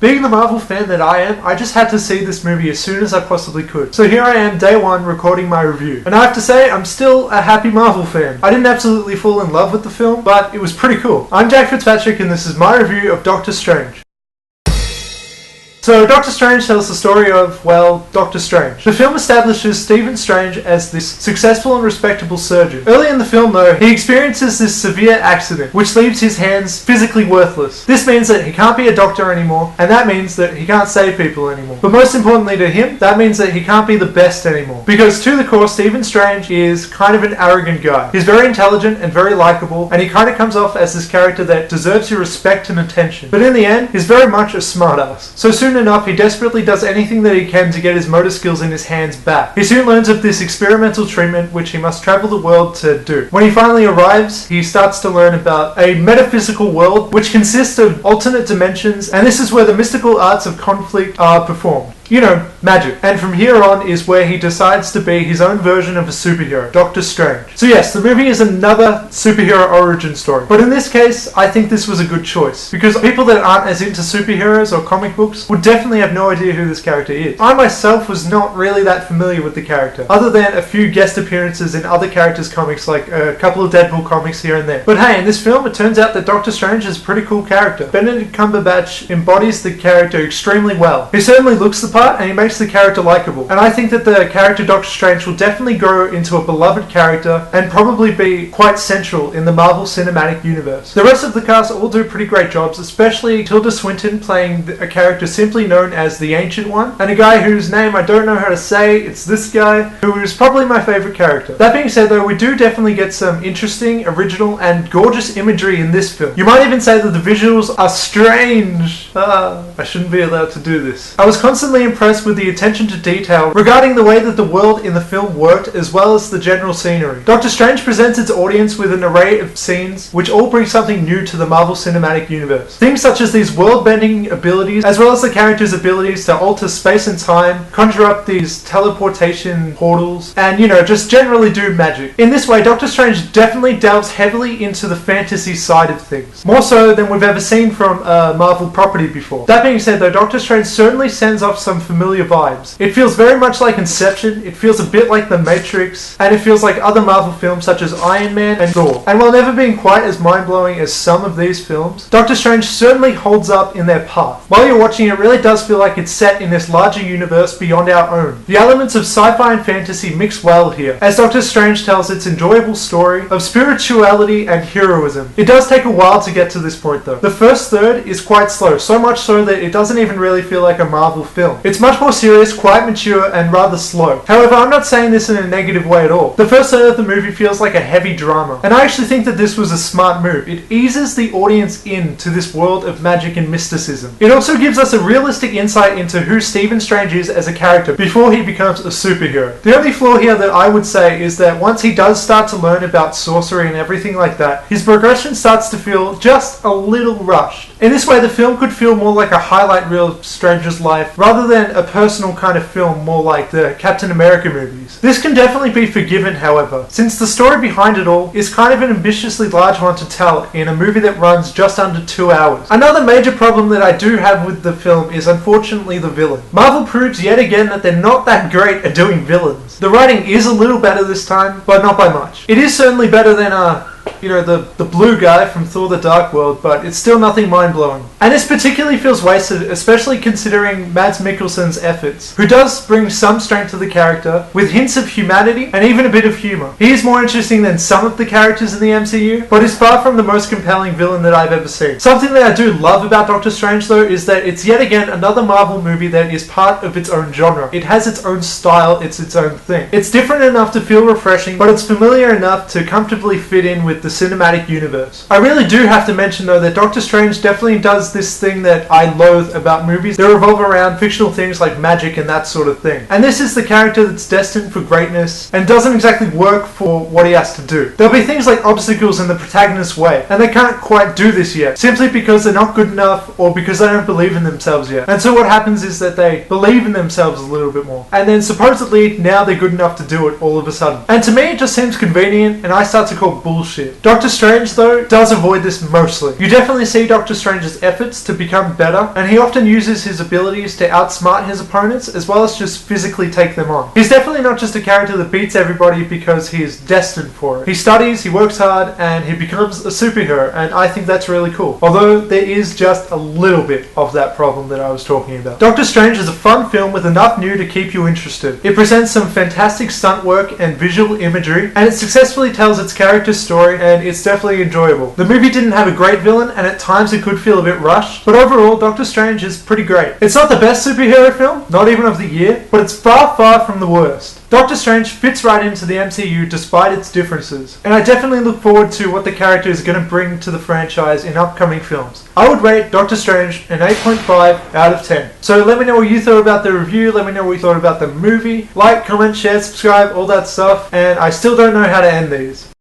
Being the Marvel fan that I am, I just had to see this movie as soon as I possibly could. So here I am, day one, recording my review. And I have to say, I'm still a happy Marvel fan. I didn't absolutely fall in love with the film, but it was pretty cool. I'm Jack Fitzpatrick and this is my review of Doctor Strange. So, Doctor Strange tells the story of, well, Doctor Strange. The film establishes Stephen Strange as this successful and respectable surgeon. Early in the film, though, he experiences this severe accident, which leaves his hands physically worthless. This means that he can't be a doctor anymore, and that means that he can't save people anymore. But most importantly to him, that means that he can't be the best anymore. Because to the core, Stephen Strange is kind of an arrogant guy. He's very intelligent and very likable, and he kind of comes off as this character that deserves your respect and attention. But in the end, he's very much a smartass. So soon enough, he desperately does anything that he can to get his motor skills in his hands back. He soon learns of this experimental treatment which he must travel the world to do. When he finally arrives, he starts to learn about a metaphysical world which consists of alternate dimensions, and this is where the mystical arts of conflict are performed. You know, magic. And from here on is where he decides to be his own version of a superhero, Doctor Strange. So yes, the movie is another superhero origin story. But in this case, I think this was a good choice. Because people that aren't as into superheroes or comic books would definitely have no idea who this character is. I myself was not really that familiar with the character, other than a few guest appearances in other characters' comics, like a couple of Deadpool comics here and there. But hey, in this film, it turns out that Doctor Strange is a pretty cool character. Benedict Cumberbatch embodies the character extremely well. He certainly looks the part, and he makes the character likable. And I think that the character Doctor Strange will definitely grow into a beloved character and probably be quite central in the Marvel Cinematic Universe. The rest of the cast all do pretty great jobs, especially Tilda Swinton playing a character simply known as the Ancient One, and a guy whose name I don't know how to say. It's this guy, who is probably my favorite character. That being said though, we do definitely get some interesting, original, and gorgeous imagery in this film. You might even say that the visuals are strange. I shouldn't be allowed to do this. I was constantly impressed with the attention to detail regarding the way that the world in the film worked, as well as the general scenery. Doctor Strange presents its audience with an array of scenes which all bring something new to the Marvel Cinematic Universe. Things such as these world-bending abilities, as well as the character's abilities to alter space and time, conjure up these teleportation portals, and just generally do magic. In this way, Doctor Strange definitely delves heavily into the fantasy side of things, more so than we've ever seen from a Marvel property before. That being said though, Doctor Strange certainly sends off some familiar vibes. It feels very much like Inception, it feels a bit like The Matrix, and it feels like other Marvel films such as Iron Man and Thor. And while never being quite as mind-blowing as some of these films, Doctor Strange certainly holds up in their path. While you're watching, it really does feel like it's set in this larger universe beyond our own. The elements of sci-fi and fantasy mix well here, as Doctor Strange tells its enjoyable story of spirituality and heroism. It does take a while to get to this point though. The first third is quite slow, so much so that it doesn't even really feel like a Marvel film. It's much more serious, quite mature, and rather slow. However, I'm not saying this in a negative way at all. The first third of the movie feels like a heavy drama, and I actually think that this was a smart move. It eases the audience into this world of magic and mysticism. It also gives us a realistic insight into who Stephen Strange is as a character before he becomes a superhero. The only flaw here that I would say is that once he does start to learn about sorcery and everything like that, his progression starts to feel just a little rushed. In this way, the film could feel more like a highlight reel of Strange's life rather than a personal kind of film, more like the Captain America movies. This can definitely be forgiven, however, since the story behind it all is kind of an ambitiously large one to tell in a movie that runs just under 2 hours. Another major problem that I do have with the film is unfortunately the villain. Marvel proves yet again that they're not that great at doing villains. The writing is a little better this time, but not by much. It is certainly better than the blue guy from Thor the Dark World, but it's still nothing mind-blowing. And this particularly feels wasted, especially considering Mads Mikkelsen's efforts, who does bring some strength to the character, with hints of humanity and even a bit of humour. He is more interesting than some of the characters in the MCU, but is far from the most compelling villain that I've ever seen. Something that I do love about Doctor Strange though is that it's yet again another Marvel movie that is part of its own genre. It has its own style, it's its own thing. It's different enough to feel refreshing, but it's familiar enough to comfortably fit in with the cinematic universe. I really do have to mention though that Doctor Strange definitely does this thing that I loathe about movies that revolve around fictional things like magic and that sort of thing. And this is the character that's destined for greatness and doesn't exactly work for what he has to do. There'll be things like obstacles in the protagonist's way, and they can't quite do this yet, simply because they're not good enough or because they don't believe in themselves yet. And so what happens is that they believe in themselves a little bit more, and then supposedly now they're good enough to do it all of a sudden. And to me it just seems convenient, and I start to call bullshit. shit. Doctor Strange, though, does avoid this mostly. You definitely see Doctor Strange's efforts to become better, and he often uses his abilities to outsmart his opponents, as well as just physically take them on. He's definitely not just a character that beats everybody because he is destined for it. He studies, he works hard, and he becomes a superhero, and I think that's really cool. Although there is just a little bit of that problem that I was talking about. Doctor Strange is a fun film with enough new to keep you interested. It presents some fantastic stunt work and visual imagery, and it successfully tells its character's story, and it's definitely enjoyable. The movie didn't have a great villain, and at times it could feel a bit rushed, but overall Doctor Strange is pretty great. It's not the best superhero film, not even of the year, but it's far, far from the worst. Doctor Strange fits right into the MCU despite its differences, and I definitely look forward to what the character is going to bring to the franchise in upcoming films. I would rate Doctor Strange an 8.5 out of 10. So let me know what you thought about the review, let me know what you thought about the movie. Like, comment, share, subscribe, all that stuff, and I still don't know how to end these.